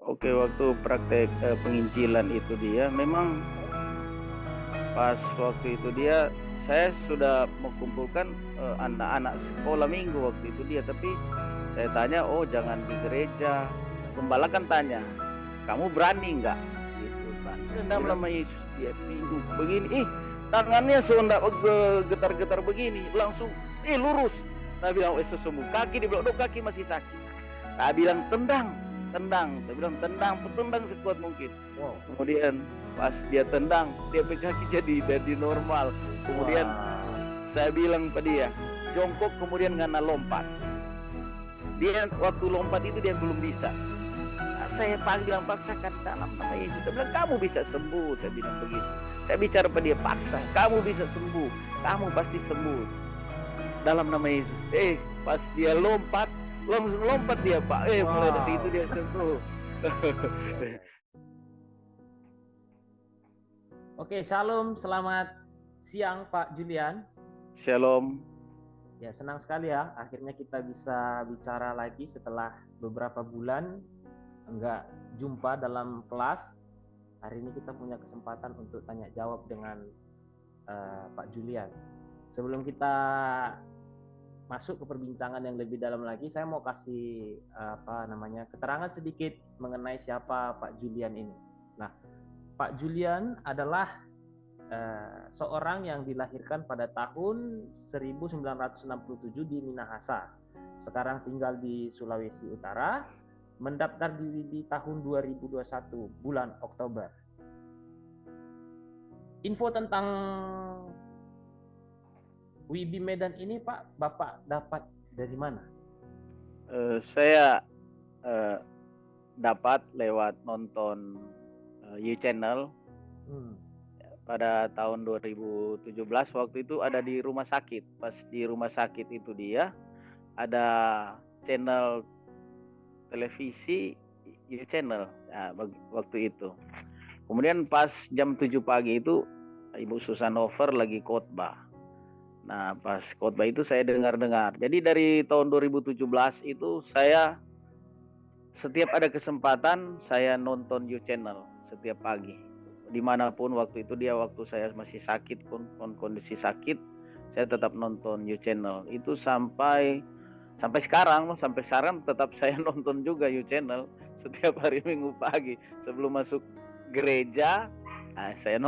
Oke, waktu praktek penginjilan itu dia memang pas waktu itu dia saya sudah mengumpulkan anak-anak sekolah minggu waktu itu dia, tapi saya tanya, "Oh, jangan di gereja." Gembala kan tanya, "Kamu berani nggak?" Gitu kan. Dalam nama Yesus dia minggu begini, ih tangannya sudah getar-getar begini, langsung lurus. Saya bilang, "Eh, sembuh." Kaki dia bilang, "Dok, kaki masih sakit." Saya bilang, "Tendang, tendang." Saya bilang, "Tendang, tendang sekuat mungkin." Wow. Kemudian pas dia tendang, dia punya kaki jadi normal. Kemudian Wah. saya bilang pada dia, jongkok kemudian ngana lompat. Dia waktu lompat itu dia belum bisa. Nah, saya bilang paksakan dalam nama Yesus. Saya bilang kamu bisa sembuh. Saya bilang begitu. Saya bicara pada dia paksa, kamu bisa sembuh. Kamu pasti sembuh dalam nama Yesus. Pas dia lompat, langsung lompat dia Pak. Mulai dari itu Wow. dia sembuh. Ya, ya. Oke, Shalom, selamat siang Pak Julian. Shalom. Ya, senang sekali ya akhirnya kita bisa bicara lagi setelah beberapa bulan enggak jumpa dalam kelas. Hari ini kita punya kesempatan untuk tanya jawab dengan Pak Julian. Sebelum kita masuk ke perbincangan yang lebih dalam lagi, saya mau kasih keterangan sedikit mengenai siapa Pak Julian ini. Nah, Pak Julian adalah seorang yang dilahirkan pada tahun 1967 di Minahasa. Sekarang tinggal di Sulawesi Utara, mendaftar diri di tahun 2021 bulan Oktober. Info tentang WIBI Medan ini Pak, Bapak dapat dari mana? Saya dapat lewat nonton U-Channel pada tahun 2017. Waktu itu ada di rumah sakit. Pas di rumah sakit itu dia ada channel televisi U-Channel waktu itu. Kemudian pas jam 7 pagi itu Ibu Susanover lagi khotbah. Nah, pas khotbah itu saya dengar-dengar. Jadi dari tahun 2017 itu saya setiap ada kesempatan saya nonton U-Channel setiap pagi. Dimanapun waktu itu dia waktu saya masih sakit pun kondisi sakit, saya tetap nonton U-Channel. Itu sampai sekarang tetap saya nonton juga U-Channel setiap hari Minggu pagi sebelum masuk gereja. Nah, saya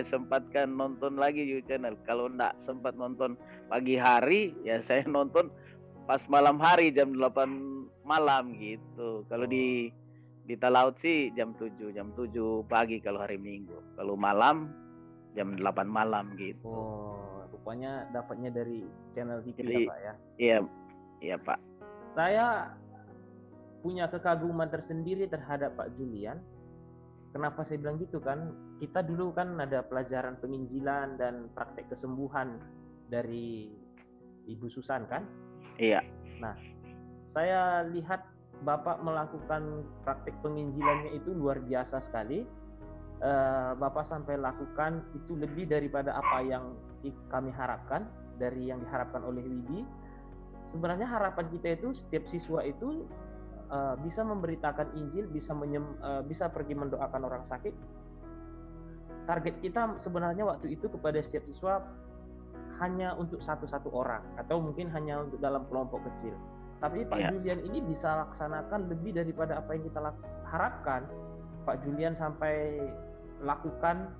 sempatkan nonton lagi U-Channel. Kalau enggak sempat nonton pagi hari, ya saya nonton pas malam hari jam 8 malam gitu. Kalau di Talaut sih jam 7 pagi kalau hari Minggu. Kalau malam jam 8 malam gitu. Oh, rupanya dapatnya dari channel TV ya Jadi Pak ya. iya, iya Pak. Saya punya kekaguman tersendiri terhadap Pak Julian. Kenapa saya bilang gitu kan? Kita dulu kan ada pelajaran penginjilan dan praktek kesembuhan dari Ibu Susan kan? Iya. Nah, saya lihat Bapak melakukan praktek penginjilannya itu luar biasa sekali. Bapak sampai lakukan itu lebih daripada apa yang kami harapkan dari yang diharapkan oleh Widi. Sebenarnya harapan kita itu setiap siswa itu bisa memberitakan Injil, bisa pergi mendoakan orang sakit. Target kita sebenarnya waktu itu kepada setiap siswa hanya untuk satu orang atau mungkin hanya untuk dalam kelompok kecil. Tapi Pak Julian ini bisa laksanakan lebih daripada apa yang kita harapkan. Pak Julian sampai lakukan,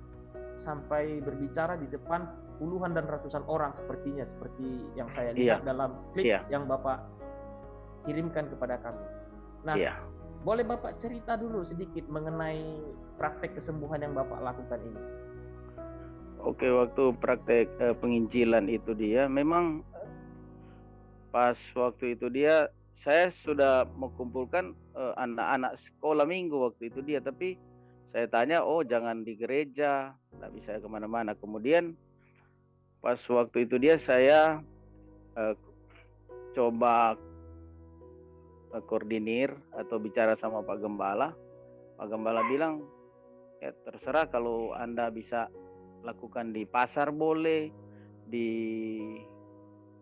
sampai berbicara di depan puluhan dan ratusan orang seperti yang saya lihat dalam klip yang Bapak kirimkan kepada kami. Nah, boleh Bapak cerita dulu sedikit mengenai praktek kesembuhan yang Bapak lakukan ini? Oke, waktu praktek penginjilan itu dia memang pas waktu itu dia saya sudah mengumpulkan anak-anak sekolah minggu waktu itu dia, tapi saya tanya, "Oh, jangan di gereja, nggak bisa kemana-mana." Kemudian pas waktu itu dia saya coba koordinir atau bicara sama Pak Gembala. Pak Gembala bilang, "Ya terserah, kalau Anda bisa lakukan di pasar boleh, di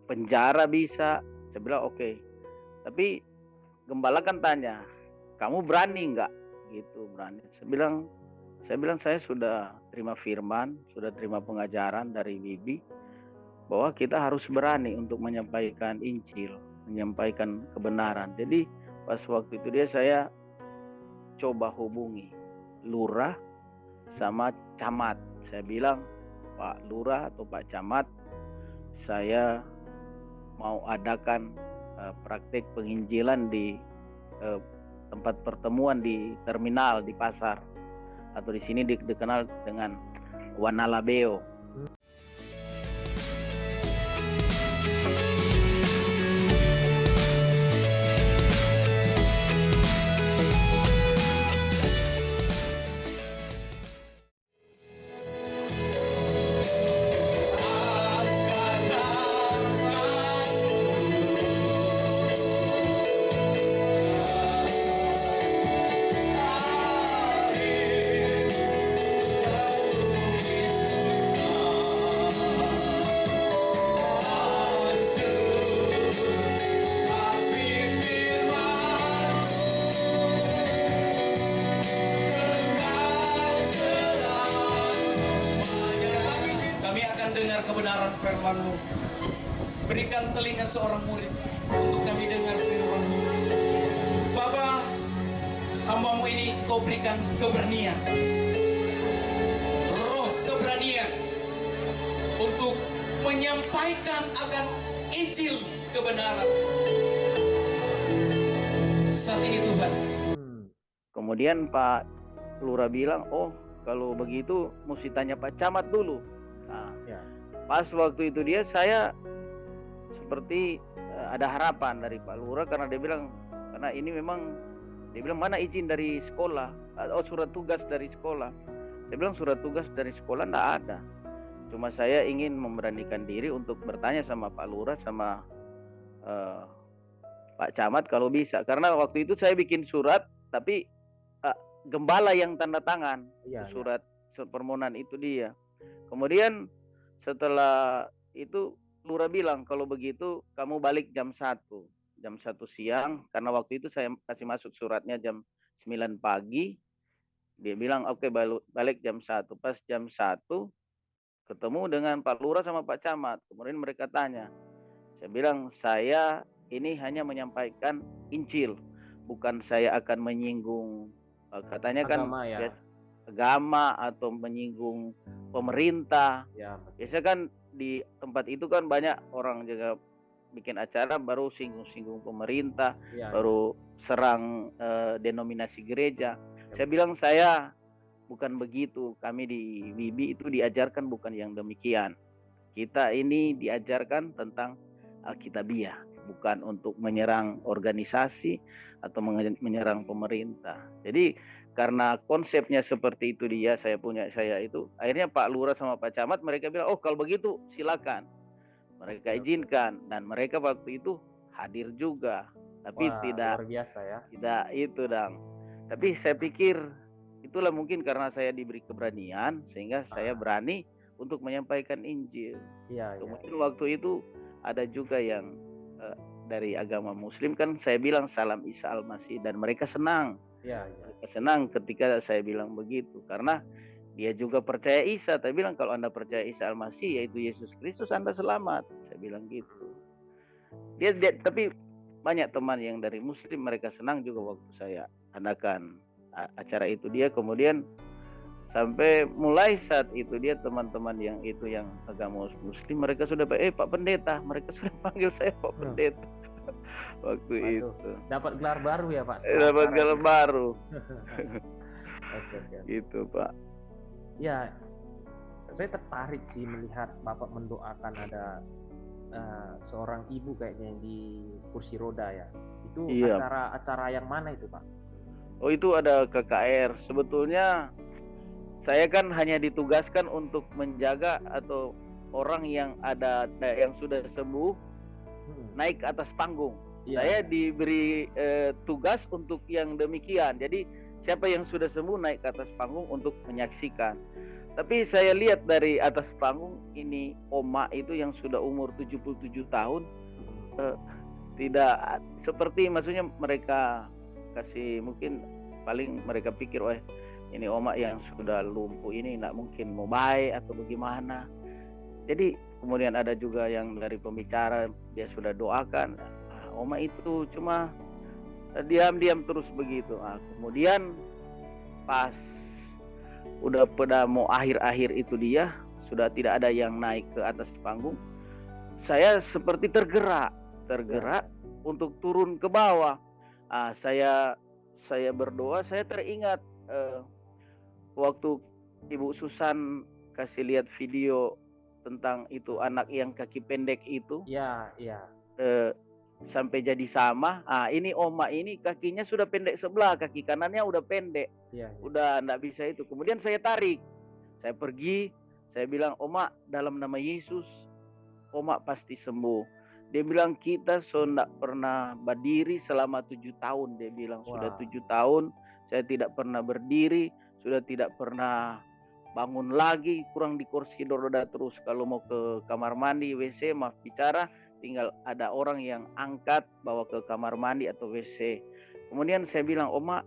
penjara bisa." Saya bilang oke. Tapi Gembala kan tanya, "Kamu berani nggak?" gitu berani. Saya bilang saya sudah terima firman, sudah terima pengajaran dari Bibi bahwa kita harus berani untuk menyampaikan Injil, menyampaikan kebenaran. Jadi pas waktu itu saya coba hubungi lurah sama camat. Saya bilang, Pak Lurah atau Pak Camat, saya mau adakan praktik penginjilan di tempat pertemuan di terminal, di pasar, atau di sini dikenal dengan Wanalabeo. Dengar kebenaran firman-Mu. Berikan telinga seorang murid untuk kami dengar firman-Mu. Bapa, hamba-Mu ini Kau berikan keberanian, roh keberanian untuk menyampaikan akan Injil kebenaran saat ini Tuhan. Kemudian Pak Lurah bilang, oh kalau begitu mesti tanya Pak Camat dulu. Nah, pas waktu itu saya seperti ada harapan dari Pak Lurah, karena dia bilang, karena ini memang dia bilang mana izin dari sekolah, surat tugas dari sekolah. Saya bilang surat tugas dari sekolah enggak ada. Cuma saya ingin memberanikan diri untuk bertanya sama Pak Lurah sama Pak Camat kalau bisa, karena waktu itu saya bikin surat tapi gembala yang tanda tangan surat permohonan itu dia. Kemudian setelah itu Lurah bilang kalau begitu kamu balik jam 1 siang, karena waktu itu saya kasih masuk suratnya jam 9 pagi. Dia bilang oke, balik jam 1. Pas jam 1 ketemu dengan Pak Lurah sama Pak Camat. Kemudian mereka tanya. Saya bilang saya ini hanya menyampaikan Injil, bukan saya akan menyinggung katanya agama, kan agama atau menyinggung pemerintah. Biasanya kan di tempat itu kan banyak orang juga bikin acara baru singgung-singgung pemerintah, baru serang denominasi gereja. Saya bilang saya bukan begitu. Kami di Bibi itu diajarkan bukan yang demikian. Kita ini diajarkan tentang Alkitabiah, bukan untuk menyerang organisasi atau menyerang pemerintah. Jadi karena konsepnya seperti itu saya itu akhirnya Pak Lurah sama Pak Camat mereka bilang oh kalau begitu silakan, mereka izinkan, dan mereka waktu itu hadir juga. Tapi tidak luar biasa ya, tidak itu dong. Tapi saya pikir itulah mungkin karena saya diberi keberanian sehingga saya berani untuk menyampaikan Injil. Kemudian waktu itu ada juga yang dari agama Muslim, kan saya bilang salam Isa Al-Masih, dan mereka senang. Mereka senang ketika saya bilang begitu, karena dia juga percaya Isa. Saya bilang kalau Anda percaya Isa Al-Masih yaitu Yesus Kristus, Anda selamat. Saya bilang gitu. Dia tapi banyak teman yang dari Muslim mereka senang juga waktu saya adakan acara itu dia. Kemudian sampai mulai saat itu dia teman-teman yang agama Muslim mereka sudah Pak Pendeta, mereka sudah panggil saya Pak Pendeta. Waktu itu dapat gelar baru ya Pak? Dapat gelar baru. Gitu Pak. Ya, saya tertarik sih melihat Bapak mendoakan ada seorang ibu kayaknya yang di kursi roda ya. Itu acara yang mana itu Pak? Oh itu ada KKR. Sebetulnya saya kan hanya ditugaskan untuk menjaga atau orang yang sudah sembuh naik ke atas panggung. Saya diberi tugas untuk yang demikian. Jadi siapa yang sudah sembuh naik ke atas panggung untuk menyaksikan. Tapi saya lihat dari atas panggung ini Oma itu yang sudah umur 77 tahun tidak seperti, maksudnya mereka kasih mungkin paling mereka pikir, wah ini oma yang sudah lumpuh ini nggak mungkin mau baik atau bagaimana. Jadi kemudian ada juga yang dari pembicara dia sudah doakan, oma itu cuma diam-diam terus begitu. Kemudian pas udah pada mau akhir-akhir itu dia sudah tidak ada yang naik ke atas panggung, saya seperti tergerak untuk turun ke bawah. Saya berdoa, saya teringat waktu Ibu Susan kasih lihat video tentang itu anak yang kaki pendek itu. Iya. Sampai jadi sama. Ini oma ini kakinya sudah pendek sebelah, kaki kanannya udah pendek. Iya. Udah enggak bisa itu. Kemudian saya tarik. Saya pergi, saya bilang, "Oma, dalam nama Yesus, oma pasti sembuh." Dia bilang, "Kita enggak pernah berdiri selama 7 tahun." Dia bilang, "Sudah 7 tahun saya tidak pernah berdiri, sudah tidak pernah bangun lagi, kurang di kursi roda terus. Kalau mau ke kamar mandi, WC, maaf bicara, tinggal ada orang yang angkat bawa ke kamar mandi atau WC." Kemudian saya bilang, "Oma,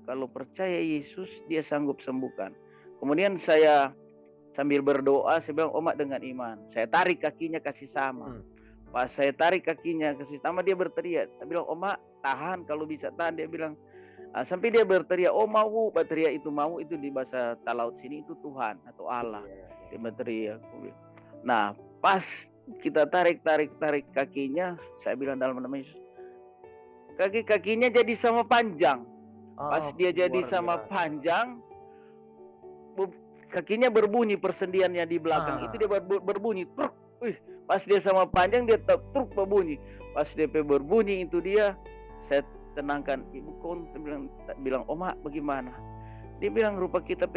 kalau percaya Yesus, dia sanggup sembuhkan." Kemudian saya sambil berdoa, saya bilang, "Oma dengan iman." Saya tarik kakinya kasih sama. Pas saya tarik kakinya kasih sama, dia berteriak. Saya bilang, "Oma, tahan, kalau bisa tahan." Dia bilang, sampai dia berteriak, "Oh mau." Berteriak itu mau itu di bahasa Talaut sini itu Tuhan atau Allah. Dia berteriak. Nah, pas kita tarik kakinya, saya bilang dalam nama Yesus, kakinya jadi sama panjang. Pas dia jadi sama panjang, kakinya berbunyi, persendiannya di belakang itu dia berbunyi truk. Pas dia sama panjang dia truk berbunyi. Pas DP berbunyi itu dia, saya tenangkan Ibu Kon, bilang, "Oma bagaimana?" Dia bilang, "Rupa kita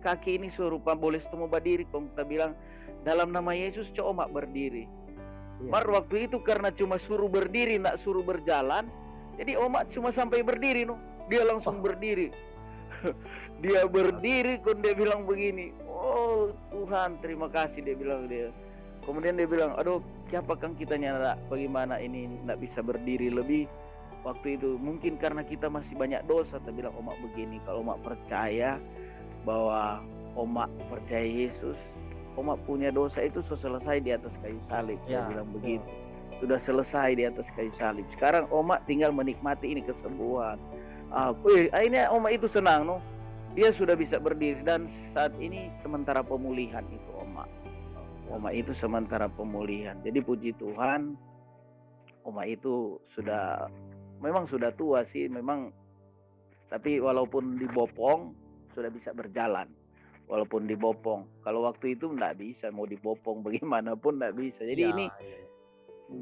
kaki ini serupa boleh semua berdiri." Kita bilang, "Dalam nama Yesus coba Oma berdiri." Mar waktu itu karena cuma suruh berdiri, nak suruh berjalan, jadi Oma cuma sampai berdiri, dia langsung berdiri. Dia berdiri, dia bilang begini, "Oh Tuhan, terima kasih." Dia bilang dia. Kemudian dia bilang, "Aduh, siapa kan kita nyala, bagaimana ini nggak bisa berdiri lebih." Waktu itu mungkin karena kita masih banyak dosa. Dia bilang, "Oma begini, kalau Oma percaya bahwa Oma percaya Yesus, Oma punya dosa itu sudah selesai di atas kayu salib." Saya bilang begitu. Sudah selesai di atas kayu salib. Sekarang Oma tinggal menikmati ini kesembuhan. Akhirnya Oma itu senang, dia sudah bisa berdiri, dan saat ini sementara pemulihan itu Oma itu sementara pemulihan. Jadi puji Tuhan, Oma itu memang sudah tua sih memang, tapi walaupun dibopong sudah bisa berjalan. Walaupun dibopong, kalau waktu itu nggak bisa, mau dibopong bagaimanapun nggak bisa. Jadi ini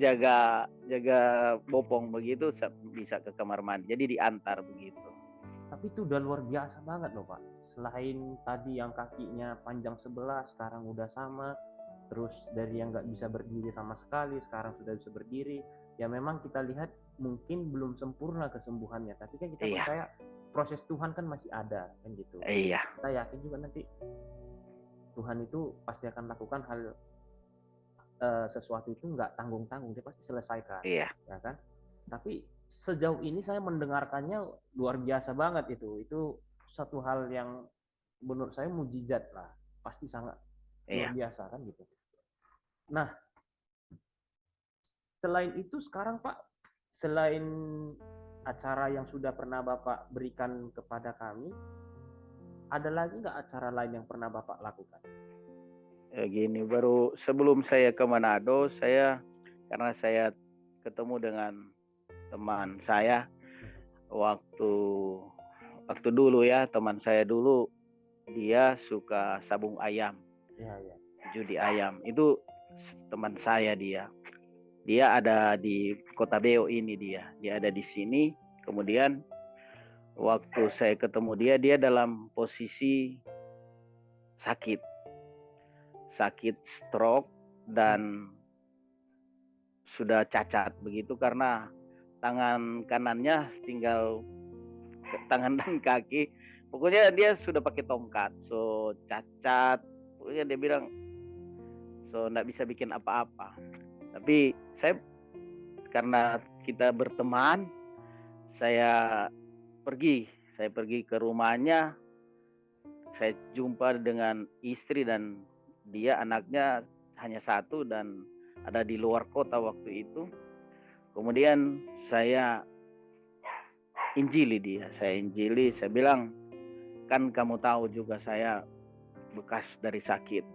jaga bopong begitu bisa ke kamar mandi, jadi diantar begitu. Tapi itu udah luar biasa banget loh Pak. Selain tadi yang kakinya panjang sebelah, sekarang udah sama. Terus dari yang nggak bisa berdiri sama sekali, sekarang sudah bisa berdiri. Ya memang kita lihat mungkin belum sempurna kesembuhannya, tapi kan kita percaya proses Tuhan kan masih ada kan gitu. Kita yakin juga nanti Tuhan itu pasti akan lakukan hal sesuatu itu nggak tanggung-tanggung, dia pasti selesaikan. Ya kan? Tapi sejauh ini saya mendengarkannya luar biasa banget itu. Itu satu hal yang menurut saya mujizat lah. Pasti sangat luar biasa kan gitu. Nah, selain itu sekarang Pak, selain acara yang sudah pernah Bapak berikan kepada kami, ada lagi nggak acara lain yang pernah Bapak lakukan? Gini, baru sebelum saya ke Manado, karena saya ketemu dengan teman saya waktu dulu ya, teman saya dulu dia suka sabung ayam, judi ayam. Itu teman saya, dia ada di Kota Beo ini, dia ada di sini. Kemudian waktu saya ketemu dia dalam posisi sakit stroke dan sudah cacat begitu, karena tangan kanannya tinggal tangan dan kaki, pokoknya dia sudah pakai tongkat, so cacat. Pokoknya dia bilang so nggak bisa bikin apa-apa. Tapi saya, karena kita berteman, saya saya pergi ke rumahnya, saya jumpa dengan istri dan dia anaknya hanya satu dan ada di luar kota waktu itu. Kemudian saya injili dia, saya bilang, kan kamu tahu juga saya bekas dari sakit.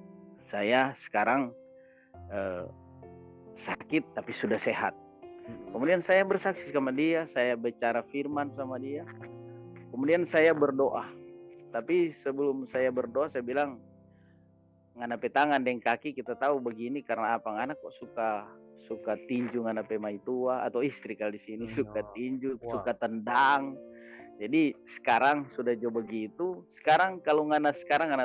Saya sekarang sakit tapi sudah sehat. Kemudian saya bersaksi sama dia, saya bicara firman sama dia. Kemudian saya berdoa. Tapi sebelum saya berdoa, saya bilang, nganape tangan dan kaki kita tahu begini karena apa? Anak kok suka tinju nganape mai tua atau istri kali di sini suka tinju, suka tendang. Jadi sekarang sudah jauh begitu. Sekarang kalau ngana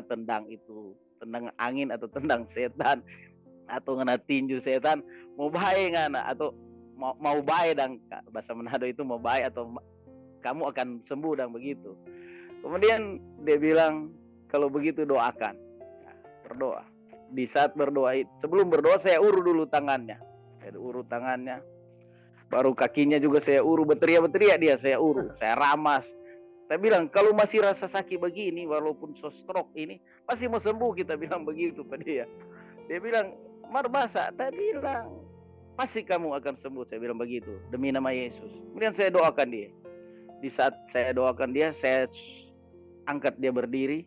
tendang itu, tendang angin atau tendang setan atau ngana tinju setan, mau baik ngana atau mau baik dan bahasa Manado itu mau baik atau kamu akan sembuh dan begitu. Kemudian dia bilang kalau begitu doakan. Berdoa. Di saat berdoa, sebelum berdoa saya uru dulu tangannya. Saya uru tangannya. Baru kakinya juga saya uru, berteriak dia, saya uru, saya ramas. Saya bilang kalau masih rasa sakit begini, walaupun stroke ini, pasti mau sembuh, kita bilang begitu pada dia. Dia bilang, Marbasa, saya bilang, pasti kamu akan sembuh, saya bilang begitu, demi nama Yesus. Kemudian saya doakan dia. Di saat saya doakan dia, saya angkat dia berdiri.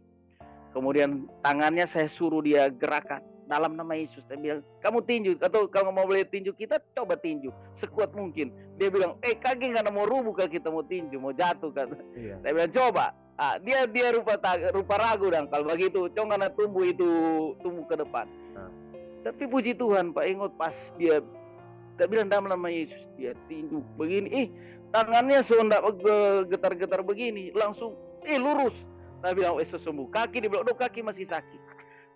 Kemudian tangannya saya suruh dia gerakan dalam nama Yesus. Saya bilang, kamu tinju atau kalau mau boleh tinju kita coba tinju sekuat mungkin. Dia bilang, kaki nggak mau rubuh kalau kita mau tinju, mau jatuh kan. Iya. Saya bilang coba. Dia rupa ragu dan kalau begitu, coba tumbuh ke depan. Tapi puji Tuhan Pak Ingot pas dia bilang dalam nama Yesus dia tinju begini, tangannya sudah getar-getar begini, langsung lurus. Saya bilang sembuh. Kaki dibilang, kaki masih sakit.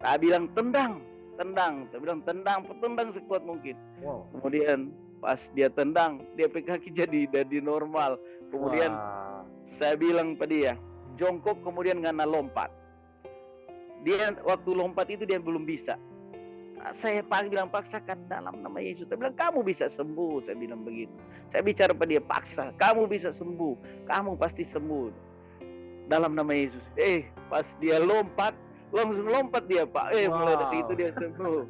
Saya bilang tendang. Saya bilang tendang sekuat mungkin. Wow. Kemudian pas dia tendang, dia kaki jadi normal. Kemudian saya bilang pada dia, jongkok kemudian ngana lompat. Dia waktu lompat itu dia belum bisa. Saya bilang paksakan dalam nama Yesus. Saya bilang kamu bisa sembuh. Saya bilang begitu. Saya bicara pada dia, paksa. Kamu bisa sembuh. Kamu pasti sembuh. Dalam nama Yesus. Pas dia lompat, langsung lompat dia Pak. Mulai dari itu dia sembuh.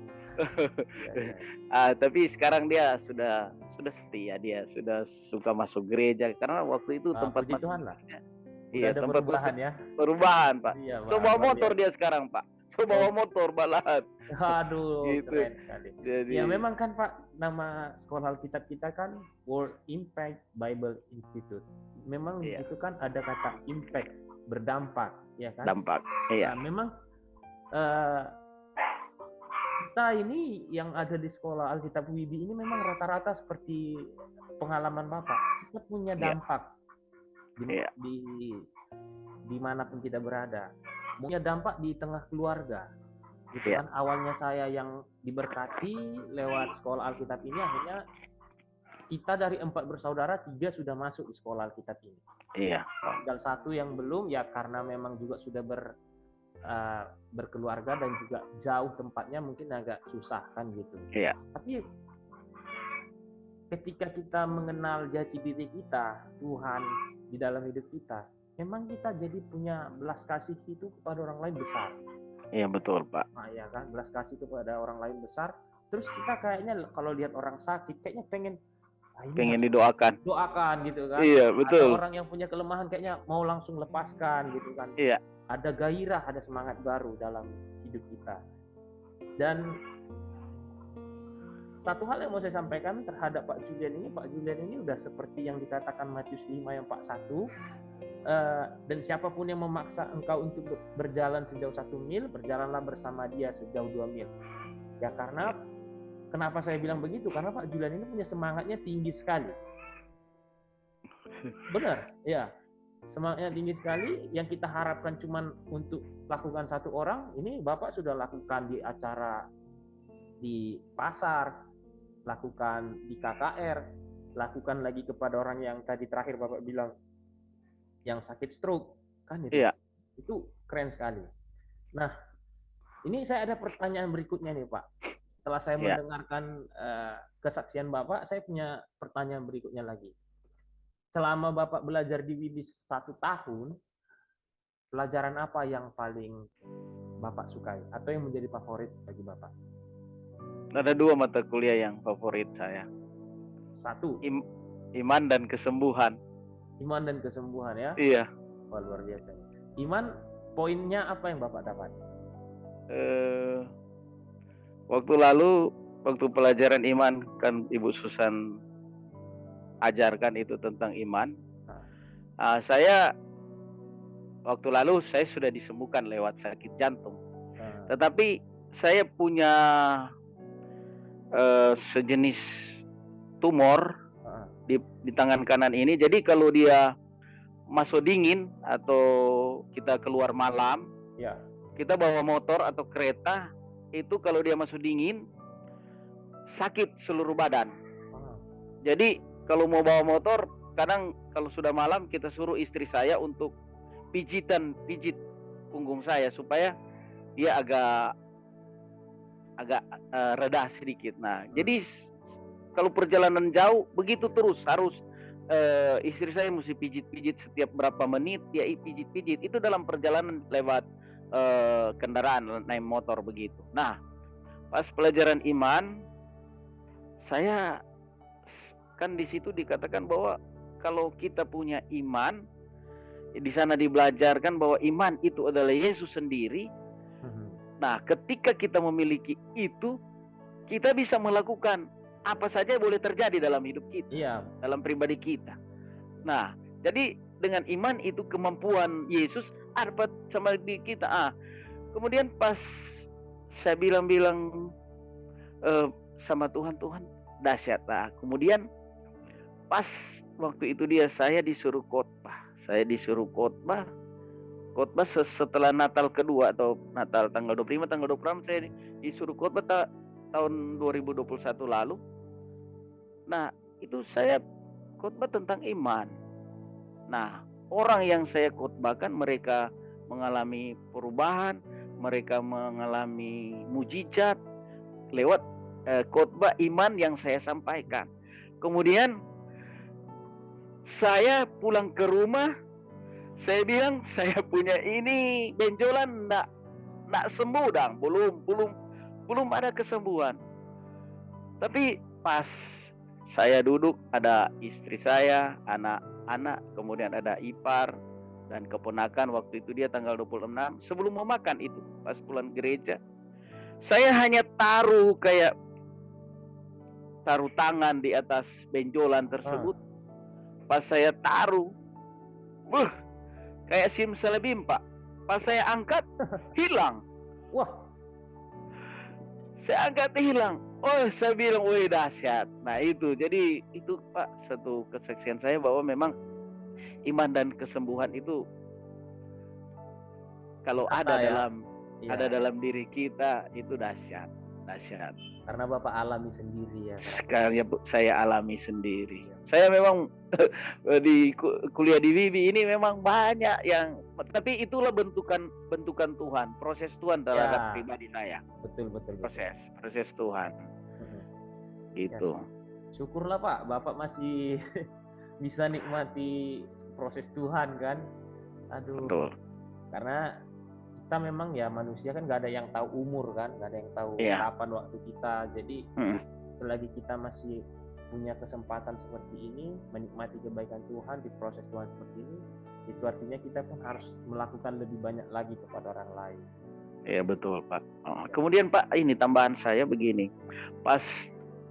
Tapi sekarang dia sudah setia, dia sudah suka masuk gereja karena waktu itu tempat puji Tuhan lah. Iya, ada tempat perubahan ya. Perubahan Pak. Iya, bawa motor dia sekarang Pak. Bawa motor balahan. Aduh, gitu. Keren sekali. Jadi, ya memang kan Pak, nama sekolah Alkitab kita kan World Impact Bible Institute. Memang itu kan ada kata impact, berdampak, ya kan? Dampak, iya. Nah, memang kita ini yang ada di sekolah Alkitab Widi ini memang rata-rata seperti pengalaman Bapak. Kita punya dampak di manapun kita berada. Punya dampak di tengah keluarga. Gitu kan, awalnya saya yang diberkati lewat sekolah Alkitab ini, akhirnya kita dari 4 bersaudara 3 sudah masuk di sekolah Alkitab ini. Iya. Tinggal 1 yang belum, ya karena memang juga sudah berkeluarga dan juga jauh tempatnya mungkin agak susah kan gitu. Iya. Tapi ketika kita mengenal jati diri kita, Tuhan di dalam hidup kita, memang kita jadi punya belas kasih itu kepada orang lain besar. Iya betul Pak. Nah ya kan, belas kasih kepada orang lain besar. Terus kita kayaknya kalau lihat orang sakit, kayaknya pengen didoakan gitu kan. Iya betul. Ada orang yang punya kelemahan kayaknya mau langsung lepaskan gitu kan. Iya. Ada gairah, ada semangat baru dalam hidup kita. Dan satu hal yang mau saya sampaikan terhadap Pak Julian ini udah seperti yang dikatakan Matius 5 yang 41. Dan siapapun yang memaksa engkau untuk berjalan sejauh 1 mil, berjalanlah bersama dia sejauh 2 mil. Ya karena kenapa saya bilang begitu? Karena Pak Julian ini punya semangatnya tinggi sekali. Benar, ya. Semangatnya tinggi sekali. Yang kita harapkan cuma untuk lakukan 1 orang, ini Bapak sudah lakukan di acara di pasar, lakukan di KKR, lakukan lagi kepada orang yang tadi terakhir Bapak bilang yang sakit stroke kan itu. Iya. Itu keren sekali. Nah, ini saya ada pertanyaan berikutnya nih Pak. Setelah saya mendengarkan kesaksian Bapak, saya punya pertanyaan berikutnya lagi. selama Bapak belajar di Wibis 1 tahun, pelajaran apa yang paling Bapak sukai atau yang menjadi favorit bagi Bapak? Ada 2 mata kuliah yang favorit saya. 1, iman dan kesembuhan. Iman dan kesembuhan ya? Iya. Wah, luar biasa. Iman, poinnya apa yang Bapak dapat? Waktu pelajaran iman kan Ibu Susan ajarkan itu tentang iman. Saya waktu lalu saya sudah disembuhkan lewat sakit jantung. Tetapi saya punya sejenis tumor di tangan kanan ini. Jadi kalau dia masuk dingin atau kita keluar malam, kita bawa motor atau kereta, itu kalau dia masuk dingin sakit seluruh badan. Jadi kalau mau bawa motor, kadang kalau sudah malam kita suruh istri saya untuk pijit punggung saya supaya dia agak reda sedikit. Nah, jadi kalau perjalanan jauh begitu terus harus istri saya mesti pijit setiap berapa menit dia pijit. Itu dalam perjalanan lewat kendaraan naik motor begitu. Nah, pas pelajaran iman, saya kan di situ dikatakan bahwa kalau kita punya iman, di sana dibelajarkan bahwa iman itu adalah Yesus sendiri. Nah, ketika kita memiliki itu, kita bisa melakukan apa saja yang boleh terjadi dalam hidup kita, dalam pribadi kita. Nah, jadi dengan iman itu kemampuan Yesus ada sama di kita. Kemudian pas saya bilang sama Tuhan dahsyat. Nah, kemudian pas waktu itu saya disuruh khotbah. Khotbah setelah Natal kedua atau Natal tanggal 25, tanggal 26 saya disuruh khotbah tahun 2021 lalu. Nah, itu saya khotbah tentang iman. Nah, orang yang saya khotbahkan mereka mengalami perubahan, mereka mengalami mujizat lewat khotbah iman yang saya sampaikan. Kemudian saya pulang ke rumah, saya bilang saya punya ini benjolan enggak sembuh dong, belum ada kesembuhan. Tapi pas saya duduk, ada istri saya, anak-anak, kemudian ada ipar dan keponakan. Waktu itu dia tanggal 26. Sebelum mau makan itu, pas pulang gereja, saya hanya taruh tangan di atas benjolan tersebut. Pas saya taruh, kayak simsalabim, Pak. Pas saya angkat, hilang. Wah. Saya angkat hilang. Oh, saya bilang, wih dahsyat. Nah itu, jadi itu Pak, satu kesaksian saya bahwa memang iman dan kesembuhan itu kalau ada dalam diri kita itu dahsyat. Karena Bapak alami sendiri ya. Sekarang saya alami sendiri. Saya memang di kuliah di Wibi ini memang banyak yang, tapi itulah bentukan Tuhan, proses Tuhan terhadap pribadi saya. Betul. Proses Tuhan. Gitu. Ya. Syukurlah Pak, Bapak masih bisa nikmati proses Tuhan kan. Aduh. Betul. Karena kita memang ya manusia kan nggak ada yang tahu umur kan, nggak ada yang tahu kapan waktu kita. Jadi selagi kita masih punya kesempatan seperti ini, menikmati kebaikan Tuhan di proses Tuhan seperti ini, itu artinya kita pun harus melakukan lebih banyak lagi kepada orang lain. Iya betul Pak. Kemudian Pak, ini tambahan saya begini, pas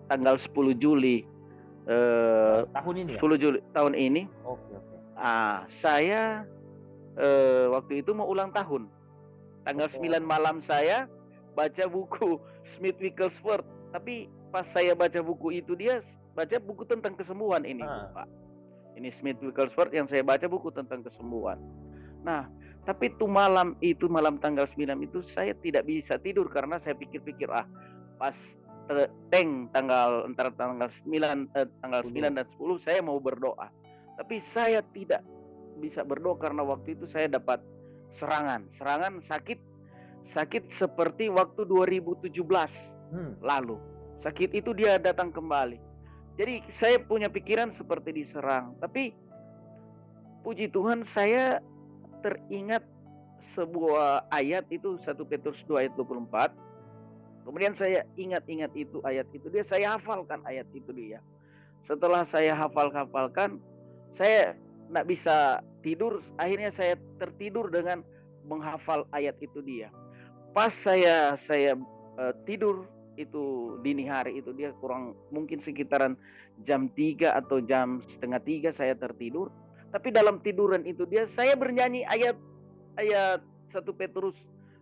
tanggal 10 Juli tahun ini. 10 Juli tahun ini. Oke. Saya waktu itu mau ulang tahun. Tanggal 9 malam saya baca buku Smith Wigglesworth. Tapi pas saya baca buku itu, dia baca buku tentang kesembuhan ini, Pak. Ini Smith Wigglesworth yang saya baca buku tentang kesembuhan. Nah, tapi itu malam tanggal 9 itu saya tidak bisa tidur karena saya pikir-pikir pas antara tanggal 9 dan 10 saya mau berdoa. Tapi saya tidak bisa berdoa karena waktu itu saya dapat serangan sakit seperti waktu 2017 lalu. Sakit itu dia datang kembali. Jadi saya punya pikiran seperti diserang. Tapi puji Tuhan saya teringat sebuah ayat itu 1 Petrus 2 ayat 24. Kemudian saya ingat-ingat itu ayat itu dia, saya hafalkan ayat itu dia. Setelah saya hafalkan, saya tidak bisa tidur. Akhirnya saya tertidur dengan menghafal ayat itu dia. Pas saya tidur itu dini hari itu dia kurang mungkin sekitaran jam 3 atau jam setengah 3 saya tertidur. Tapi dalam tiduran itu dia saya bernyanyi ayat 1 Petrus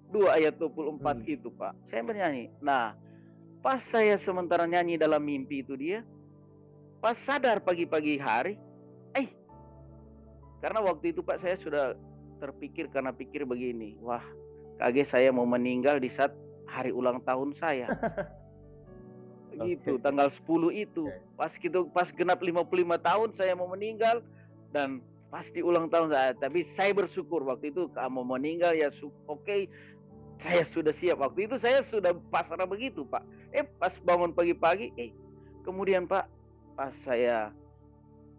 2 ayat 24 itu Pak. Saya bernyanyi. Nah, pas saya sementara nyanyi dalam mimpi itu dia, pas sadar pagi-pagi hari, karena waktu itu Pak saya sudah terpikir karena pikir begini, wah kaget saya mau meninggal di saat hari ulang tahun saya. Begitu, tanggal 10 itu. Pas genap 55 tahun saya mau meninggal dan pasti ulang tahun saya. Tapi saya bersyukur waktu itu mau meninggal ya oke, saya sudah siap. Waktu itu saya sudah pasrah begitu Pak. Pas bangun pagi-pagi, kemudian Pak, pas saya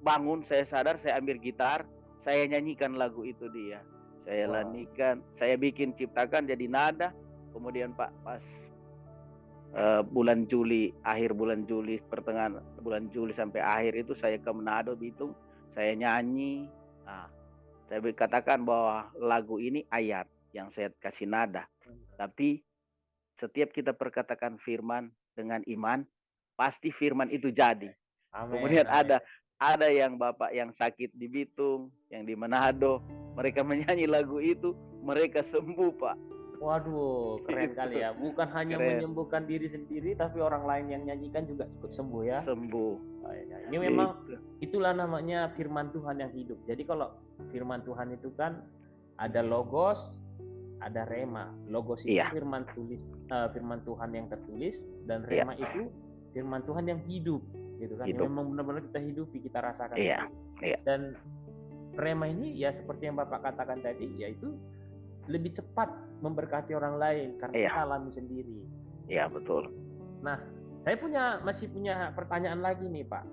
bangun saya sadar, saya ambil gitar, saya nyanyikan lagu itu dia. Saya landikan, saya ciptakan jadi nada. Kemudian Pak, pas bulan Juli, akhir bulan Juli, pertengahan bulan Juli sampai akhir itu saya ke Manado, Bitung, saya nyanyi. Nah, saya katakan bahwa lagu ini ayat yang saya kasih nada. Tapi setiap kita perkatakan firman dengan iman, pasti firman itu jadi. Amen. Kemudian ada yang Bapak yang sakit di Bitung, yang di Manado, mereka menyanyi lagu itu, mereka sembuh Pak. Waduh, keren kali ya. Bukan hanya menyembuhkan diri sendiri, tapi orang lain yang nyanyikan juga ikut sembuh ya. Sembuh. Ini memang itulah namanya firman Tuhan yang hidup. Jadi kalau firman Tuhan itu kan ada logos, ada rema. Logos itu firman Tuhan yang tertulis, dan rema itu firman Tuhan yang hidup. Gitu kan, yang memang benar-benar kita hidupi, kita rasakan. Dan rema ini ya seperti yang Bapak katakan tadi, yaitu lebih cepat memberkati orang lain karena kita alami sendiri. Iya betul. Nah, saya masih punya pertanyaan lagi nih Pak.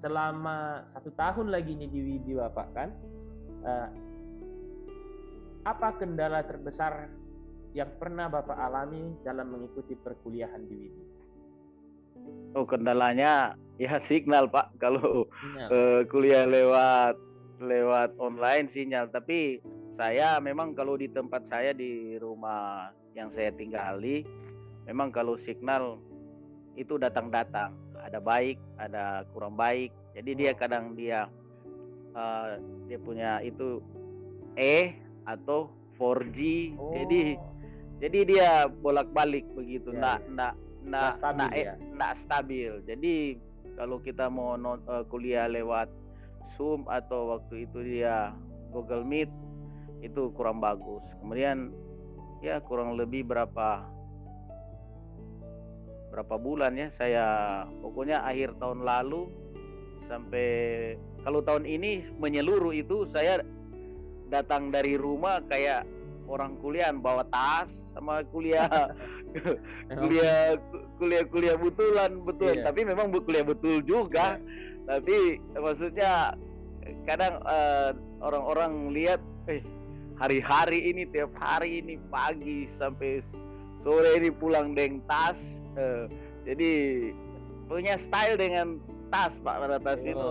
Selama 1 tahun lagi nih di WIBI Bapak kan, apa kendala terbesar yang pernah Bapak alami dalam mengikuti perkuliahan di WIBI? Oh, kendalanya ya signal Pak. Kalau kuliah lewat online sinyal. Tapi saya memang kalau di tempat saya di rumah yang saya tinggali, memang kalau signal itu datang-datang. Ada baik, ada kurang baik. Jadi dia kadang dia punya itu atau 4G. Jadi dia bolak-balik begitu. Nggak stabil. Jadi kalau kita mau kuliah lewat Zoom atau waktu itu dia Google Meet, itu kurang bagus. Kemudian ya kurang lebih berapa bulan ya, saya pokoknya akhir tahun lalu sampai kalau tahun ini menyeluruh itu saya datang dari rumah kayak orang kuliah, bawa tas sama kuliah betulan. Tapi memang kuliah betul juga. Tapi maksudnya kadang orang-orang lihat hari-hari ini tiap hari ini pagi sampai sore ini pulang dengan tas. Jadi punya style dengan tas Pak, pada tas itu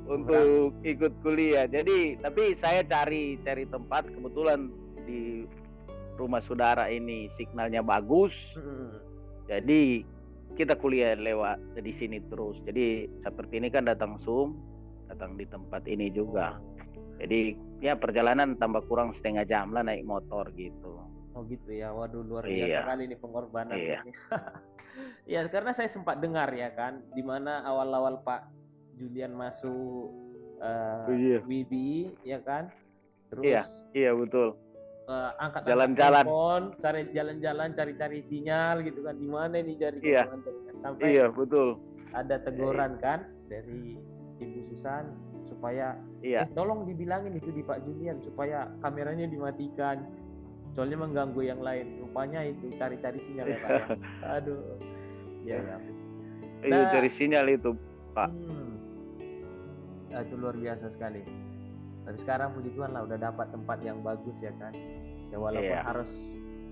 untuk ikut kuliah. Jadi tapi saya cari tempat, kebetulan di rumah saudara ini signalnya bagus. Jadi kita kuliah lewat di sini terus. Jadi seperti ini kan datang Zoom, datang di tempat ini juga. Jadi ya perjalanan tambah kurang setengah jam lah naik motor gitu. Oh gitu ya. Waduh, luar biasa kali ini pengorbanan ini. Ya, karena saya sempat dengar ya kan, di mana awal-awal Pak Julian masuk WIBI ya kan. Terus iya betul. Angkat jalan-jalan telepon, cari sinyal gitu kan, di mana nih cari sampai betul. Ada teguran kan dari Ibu Susan supaya tolong dibilangin itu di Pak Julian supaya kameranya dimatikan, soalnya mengganggu yang lain. Rupanya itu cari sinyal ya Pak ya. Aduh. Iya, cari sinyal itu Pak. Itu luar biasa sekali. Tapi sekarang puji Tuhan lah udah dapat tempat yang bagus ya kan. Ya walaupun harus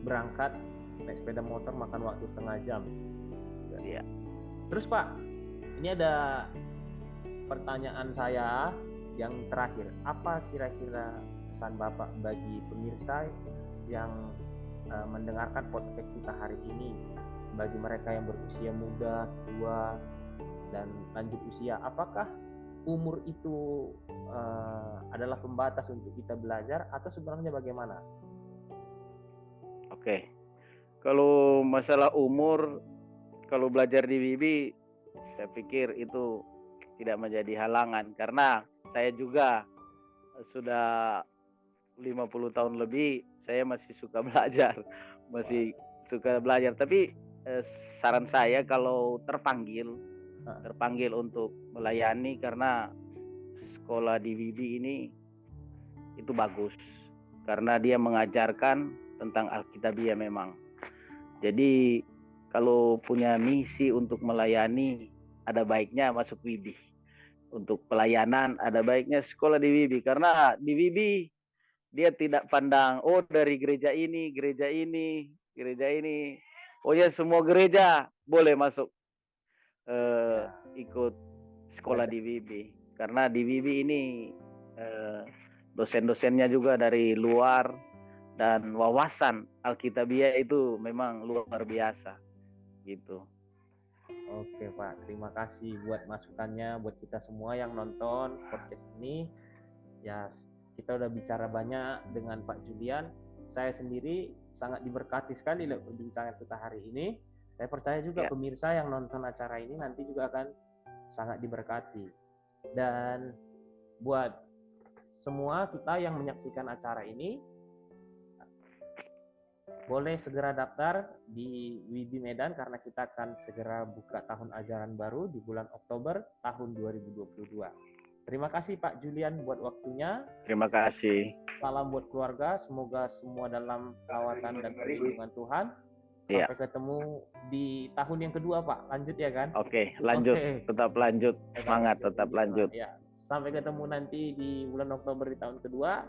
berangkat naik sepeda motor makan waktu setengah jam. Iya. Terus Pak, ini ada pertanyaan saya yang terakhir. Apa kira-kira pesan Bapak bagi pemirsa yang mendengarkan podcast kita hari ini, bagi mereka yang berusia muda, tua, dan lanjut usia? Apakah umur itu adalah pembatas untuk kita belajar atau sebenarnya bagaimana? Oke. Kalau masalah umur, kalau belajar di Wibi, saya pikir itu tidak menjadi halangan karena saya juga sudah 50 tahun lebih, saya masih suka belajar, masih suka belajar. Tapi saran saya kalau terpanggil untuk melayani, karena sekolah di Wibi ini itu bagus karena dia mengajarkan tentang Alkitabiah memang. Jadi kalau punya misi untuk melayani, ada baiknya masuk Wibi. Untuk pelayanan ada baiknya sekolah di Wibi, karena di Wibi dia tidak pandang dari gereja ini, oh ya semua gereja boleh masuk ikut sekolah di Wibi, karena di Wibi ini dosen-dosennya juga dari luar dan wawasan Alkitabiah itu memang luar biasa gitu. Oke Pak, terima kasih buat masukannya buat kita semua yang nonton podcast ini. Ya, kita udah bicara banyak dengan Pak Julian. Saya sendiri sangat diberkati sekali loh perbincangan kita hari ini. Saya percaya juga pemirsa yang nonton acara ini nanti juga akan sangat diberkati. Dan buat semua kita yang menyaksikan acara ini, boleh segera daftar di Wibi Medan karena kita akan segera buka tahun ajaran baru di bulan Oktober tahun 2022. Terima kasih Pak Julian buat waktunya. Terima kasih. Salam buat keluarga, semoga semua dalam perawatan dan perlindungan Tuhan. Sampai ketemu di tahun yang kedua Pak, lanjut ya kan? Oke, lanjut. Tetap lanjut, semangat, tetap lanjut. Ya. Sampai ketemu nanti di bulan Oktober di tahun kedua.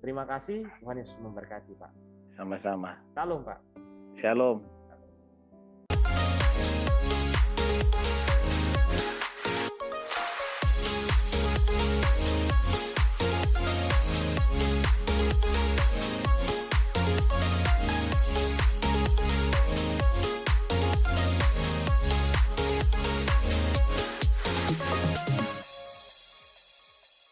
Terima kasih, Tuhan Yesus memberkati Pak. Sama-sama. Shalom Pak. Shalom.